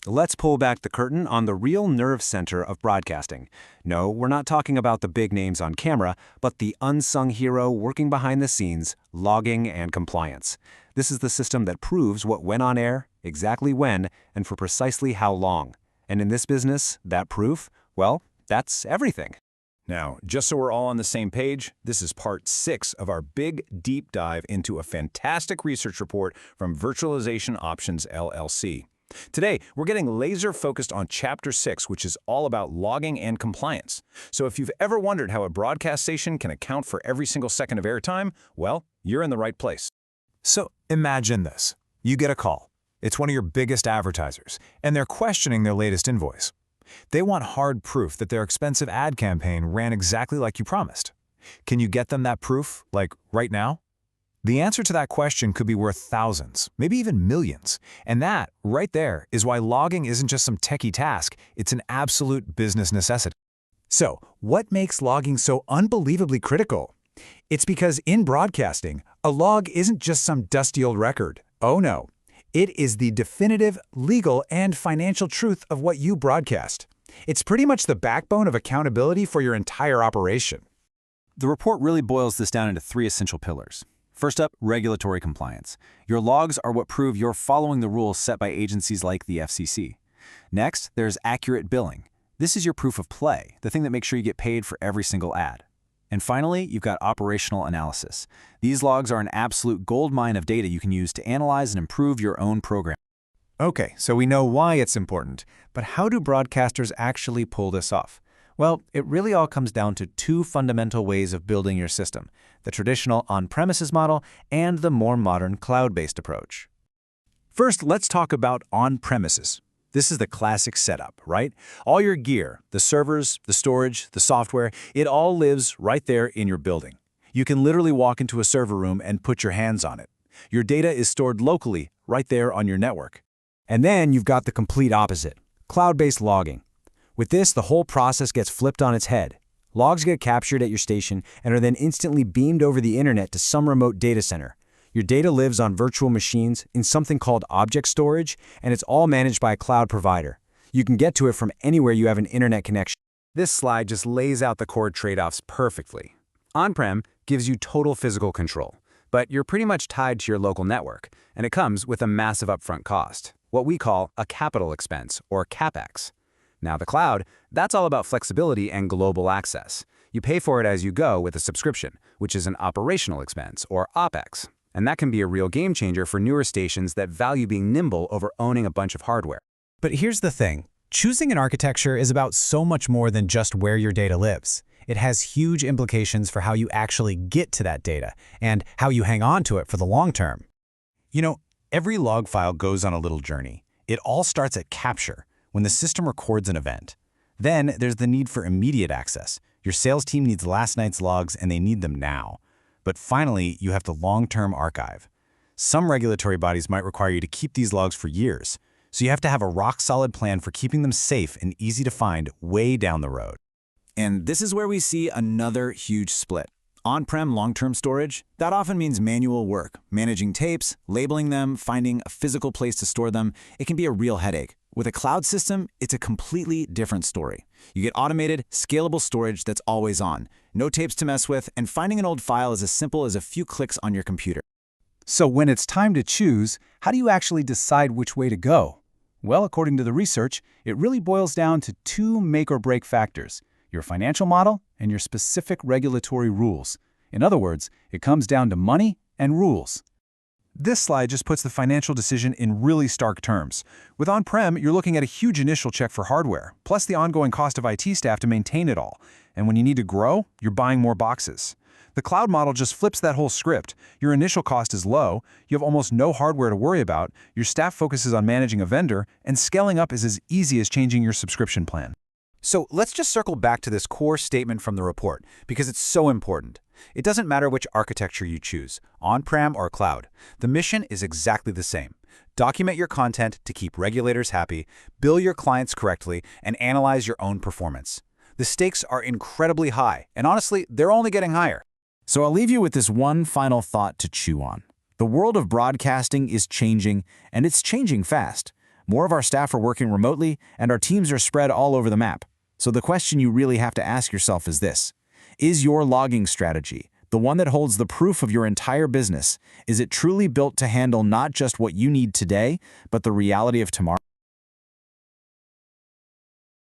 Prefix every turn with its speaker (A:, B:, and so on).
A: Let's pull back the curtain on the real nerve center of broadcasting. No, we're not talking about the big names on camera, but the unsung hero working behind the scenes, logging and compliance. This is the system that proves what went on air, exactly when, and for precisely how long. And in this business, that proof, well, that's everything.
B: Now, just so we're all on the same page, this is part 6 of our big deep dive into a fantastic research report from Virtualization Options LLC. Today, we're getting laser focused on Chapter 6, which is all about logging and compliance. So if you've ever wondered how a broadcast station can account for every single second of airtime, well, you're in the right place.
C: So imagine this. You get a call. It's one of your biggest advertisers, and they're questioning their latest invoice. They want hard proof that their expensive ad campaign ran exactly like you promised. Can you get them that proof, like right now? The answer to that question could be worth thousands, maybe even millions. And that, right there, is why logging isn't just some techie task, it's an absolute business necessity. So, what makes logging so unbelievably critical? It's because in broadcasting, a log isn't just some dusty old record. Oh no. It is the definitive legal and financial truth of what you broadcast. It's pretty much the backbone of accountability for your entire operation.
A: The report really boils this down into 3 essential pillars. First up, regulatory compliance. Your logs are what prove you're following the rules set by agencies like the FCC. Next, there's accurate billing. This is your proof of play, the thing that makes sure you get paid for every single ad. And finally, you've got operational analysis. These logs are an absolute goldmine of data you can use to analyze and improve your own program.
C: Okay, so we know why it's important, but how do broadcasters actually pull this off? Well, it really all comes down to 2 fundamental ways of building your system, the traditional on-premises model and the more modern cloud-based approach. First, let's talk about on-premises. This is the classic setup, right? All your gear, the servers, the storage, the software, it all lives right there in your building. You can literally walk into a server room and put your hands on it. Your data is stored locally, right there on your network.
A: And then you've got the complete opposite, cloud-based logging. With this, the whole process gets flipped on its head. Logs get captured at your station and are then instantly beamed over the internet to some remote data center. Your data lives on virtual machines in something called object storage, and it's all managed by a cloud provider. You can get to it from anywhere you have an internet connection. This slide just lays out the core trade-offs perfectly. On-prem gives you total physical control, but you're pretty much tied to your local network, and it comes with a massive upfront cost, what we call a capital expense, or CapEx. Now the cloud, that's all about flexibility and global access. You pay for it as you go with a subscription, which is an operational expense, or OpEx. And that can be a real game changer for newer stations that value being nimble over owning a bunch of hardware.
D: But here's the thing. Choosing an architecture is about so much more than just where your data lives. It has huge implications for how you actually get to that data and how you hang on to it for the long term.
C: You know, every log file goes on a little journey. It all starts at capture, when the system records an event. Then there's the need for immediate access. Your sales team needs last night's logs and they need them now. But finally, you have the long-term archive. Some regulatory bodies might require you to keep these logs for years, so you have to have a rock-solid plan for keeping them safe and easy to find way down the road.
B: And this is where we see another huge split. On-prem long-term storage, that often means manual work, managing tapes, labeling them, finding a physical place to store them. It can be a real headache. With a cloud system, it's a completely different story. You get automated, scalable storage that's always on, no tapes to mess with, and finding an old file is as simple as a few clicks on your computer.
A: So when it's time to choose, how do you actually decide which way to go? Well, according to the research, it really boils down to 2 make-or-break factors: your financial model and your specific regulatory rules. In other words, it comes down to money and rules.
C: This slide just puts the financial decision in really stark terms. With on-prem, you're looking at a huge initial check for hardware, plus the ongoing cost of IT staff to maintain it all. And when you need to grow, you're buying more boxes. The cloud model just flips that whole script. Your initial cost is low, you have almost no hardware to worry about, your staff focuses on managing a vendor, and scaling up is as easy as changing your subscription plan.
A: So let's just circle back to this core statement from the report, because it's so important. It doesn't matter which architecture you choose, on-prem or cloud. The mission is exactly the same. Document your content to keep regulators happy, bill your clients correctly, and analyze your own performance. The stakes are incredibly high, and honestly, they're only getting higher. So I'll leave you with this one final thought to chew on. The world of broadcasting is changing, and it's changing fast.
B: More of our staff are working remotely, and our teams are spread all over the map. So the question you really have to ask yourself is this: is your logging strategy, the one that holds the proof of your entire business, is it truly built to handle not just what you need today, but the reality of tomorrow?